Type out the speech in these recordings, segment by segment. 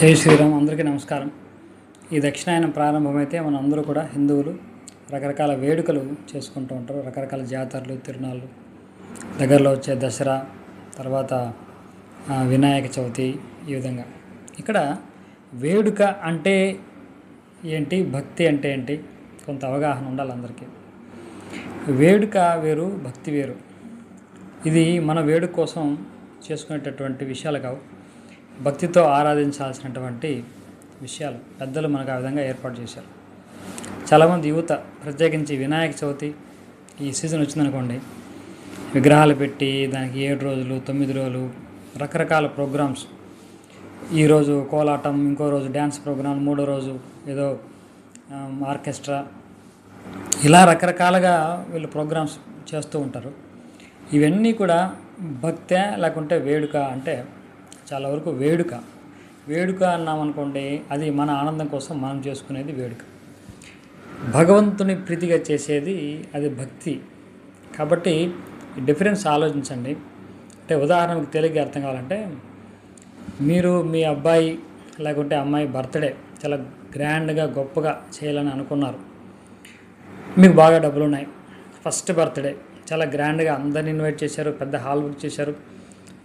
జై శ్రీరామ్. అందరికీ నమస్కారం. ఈ దక్షిణాయనం ప్రారంభమైతే మన అందరూ కూడా హిందువులు రకరకాల వేడుకలు చేసుకుంటూ ఉంటారు. రకరకాల జాతరలు, తిరునాళ్ళు, దగ్గరలో వచ్చే దసరా, తర్వాత వినాయక చవితి, ఈ విధంగా. ఇక్కడ వేడుక అంటే ఏంటి, భక్తి అంటే ఏంటి, కొంత అవగాహన ఉండాలి అందరికీ. వేడుక వేరు, భక్తి వేరు. ఇది మన వేడుక కోసం చేసుకునేటటువంటి విషయాలు కావు, భక్తితో ఆరాధించాల్సినటువంటి విషయాలు పెద్దలు మనకు ఆ విధంగా ఏర్పాటు చేశారు. చాలామంది యువత, ప్రత్యేకించి వినాయక చవితి ఈ సీజన్ వచ్చిందనుకోండి, విగ్రహాలు పెట్టి దానికి 7 రోజులు 9 రోజులు రకరకాల ప్రోగ్రామ్స్. ఈరోజు కోలాటం, ఇంకో రోజు డ్యాన్స్ ప్రోగ్రాం, మూడో రోజు ఏదో ఆర్కెస్ట్రా, ఇలా రకరకాలుగా వీళ్ళు ప్రోగ్రామ్స్ చేస్తూ ఉంటారు. ఇవన్నీ కూడా భక్తే లేకుంటే వేడుక అంటే చాలా వరకు వేడుక అన్నామనుకోండి, అది మన ఆనందం కోసం మనం చేసుకునేది వేడుక. భగవంతుని ప్రీతిగా చేసేది అది భక్తి. కాబట్టి డిఫరెన్స్ ఆలోచించండి. అంటే ఉదాహరణకు తేలిగ్గా అర్థం కావాలంటే, మీరు మీ అబ్బాయి లేకుంటే అమ్మాయి బర్త్డే చాలా గ్రాండ్గా గొప్పగా చేయాలని అనుకున్నారు. మీకు బాగా డబ్బులు ఉన్నాయి, ఫస్ట్ బర్త్డే చాలా గ్రాండ్గా అందరిని ఇన్వైట్ చేశారు, పెద్ద హాల్ బుక్ చేశారు,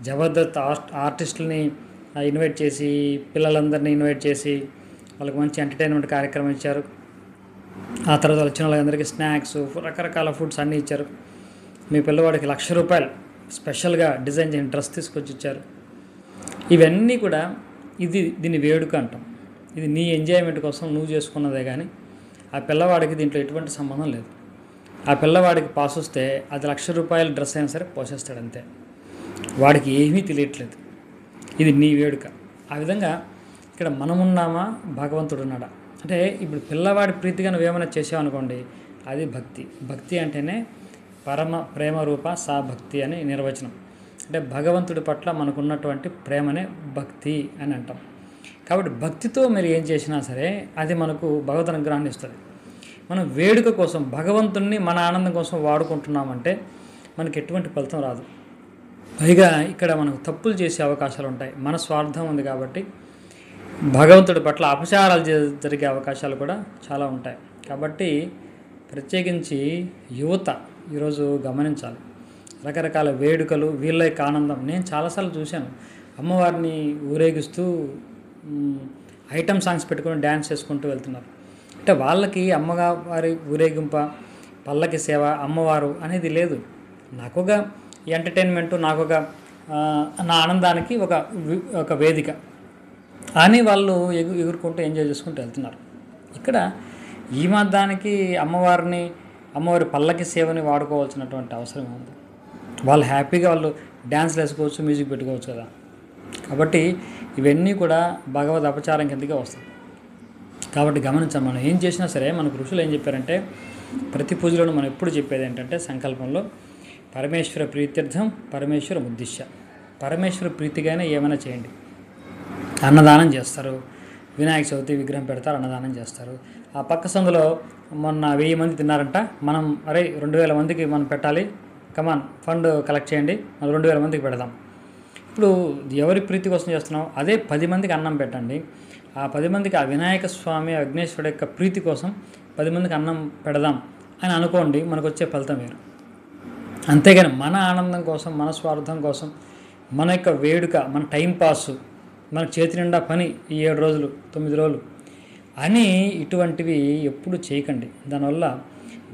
జబర్దస్త్ ఆర్టిస్టులని ఇన్వైట్ చేసి, పిల్లలందరినీ ఇన్వైట్ చేసి వాళ్ళకి మంచి ఎంటర్టైన్మెంట్ కార్యక్రమం ఇచ్చారు. ఆ తర్వాత వచ్చిన వాళ్ళందరికీ స్నాక్స్, రకరకాల ఫుడ్స్ అన్నీ ఇచ్చారు. మీ పిల్లవాడికి ₹1,00,000 స్పెషల్గా డిజైన్ చేసిన డ్రెస్ తీసుకొచ్చి ఇచ్చారు. ఇవన్నీ కూడా దీన్ని వేడుక అంటాం. ఇది నీ ఎంజాయ్మెంట్ కోసం నువ్వు చేసుకున్నదే కానీ ఆ పిల్లవాడికి దీంట్లో ఎటువంటి సంబంధం లేదు. ఆ పిల్లవాడికి పాస్ వస్తే అది ₹1,00,000 డ్రెస్ అయినా సరే పోసేస్తాడు, అంతే. వాడికి ఏమీ తెలియట్లేదు. ఇది నీ వేడుక. ఆ విధంగా ఇక్కడ మనమున్నామా, భగవంతుడు ఉన్నాడా అంటే, ఇప్పుడు పిల్లవాడి ప్రీతిగా నువ్వేమైనా చేసావనుకోండి, అది భక్తి. భక్తి అంటేనే పరమ ప్రేమ రూప సా భక్తి అని నిర్వచనం. అంటే భగవంతుడి పట్ల మనకున్నటువంటి ప్రేమనే భక్తి అని అంటాం. కాబట్టి భక్తితో మీరు ఏం చేసినా సరే అది మనకు భగవద్ అనుగ్రహాన్ని ఇస్తుంది. మనం వేడుక కోసం భగవంతుణ్ణి మన ఆనందం కోసం వాడుకుంటున్నామంటే మనకి ఎటువంటి ఫలితం రాదు. పైగా ఇక్కడ మనకు తప్పులు చేసే అవకాశాలు ఉంటాయి. మన స్వార్థం ఉంది కాబట్టి భగవంతుడి పట్ల అపచారాలు జరిగే అవకాశాలు కూడా చాలా ఉంటాయి. కాబట్టి ప్రత్యేకించి యువత ఈరోజు గమనించాలి. రకరకాల వేడుకలు, వీళ్ళ యొక్క ఆనందం. నేను చాలాసార్లు చూశాను, అమ్మవారిని ఊరేగిస్తూ ఐటమ్ సాంగ్స్ పెట్టుకొని డ్యాన్స్ చేసుకుంటూ వెళ్తున్నారు. అంటే వాళ్ళకి అమ్మవారి ఊరేగింప, పల్లకి సేవ, అమ్మవారు అనేది లేదు. నాకొక ఎంటర్టైన్మెంటు, నాకొక నా ఆనందానికి ఒక వేదిక అని వాళ్ళు ఎగురుకుంటూ ఎంజాయ్ చేసుకుంటూ వెళ్తున్నారు. ఇక్కడ ఈ మతానికి అమ్మవారి పల్లకి సేవని వాడుకోవాల్సినటువంటి అవసరం ఉంది. వాళ్ళు హ్యాపీగా వాళ్ళు డ్యాన్స్లు వేసుకోవచ్చు, మ్యూజిక్ పెట్టుకోవచ్చు కదా. కాబట్టి ఇవన్నీ కూడా భగవద్ అపచారం కిందకే వస్తుంది. కాబట్టి గమనించాం, మనం ఏం చేసినా సరే మనకు ఋషులు ఏం చెప్పారంటే, ప్రతి పూజలోనూ మనం ఎప్పుడు చెప్పేది ఏంటంటే, సంకల్పంలో పరమేశ్వర ప్రీత్యర్థం పరమేశ్వర ఉద్దిశ్య. పరమేశ్వర ప్రీతిగానే ఏమైనా చేయండి. అన్నదానం చేస్తారు, వినాయక చవితి విగ్రహం పెడతారు, అన్నదానం చేస్తారు. ఆ పక్క సందులో మొన్న 1000 మంది తిన్నారంట, మనం 2,000 మందికి మనం పెట్టాలి, కమాన్ ఫండ్ కలెక్ట్ చేయండి, మనం 2,000 మందికి పెడదాం. ఇప్పుడు ఎవరి ప్రీతి కోసం చేస్తున్నాం, అదే 10 మందికి అన్నం పెట్టండి. ఆ 10 మందికి ఆ వినాయక స్వామి, విఘ్నేశ్వరుడు యొక్క ప్రీతి కోసం 10 మందికి అన్నం పెడదాం అని అనుకోండి, మనకు వచ్చే ఫలితం వేరు. అంతేగాని మన ఆనందం కోసం, మన స్వార్థం కోసం, మన యొక్క వేడుక, మన టైంపాస్, మన చేతి నిండా పని ఈ 7 రోజులు 9 రోజులు అని ఇటువంటివి ఎప్పుడు చేయకండి. దానివల్ల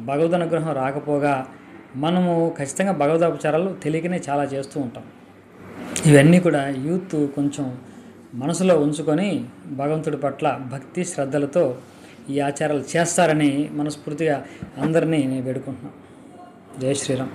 భగవద్ అనుగ్రహం రాకపోగా మనము ఖచ్చితంగా భగవదోపచారాలు తెలియకనే చాలా చేస్తూ ఉంటాం. ఇవన్నీ కూడా యూత్ కొంచెం మనసులో ఉంచుకొని భగవంతుడి పట్ల భక్తి శ్రద్ధలతో ఈ ఆచారాలు చేస్తారని మనస్ఫూర్తిగా అందరినీ నేను వేడుకుంటున్నాను. జై శ్రీరామ్.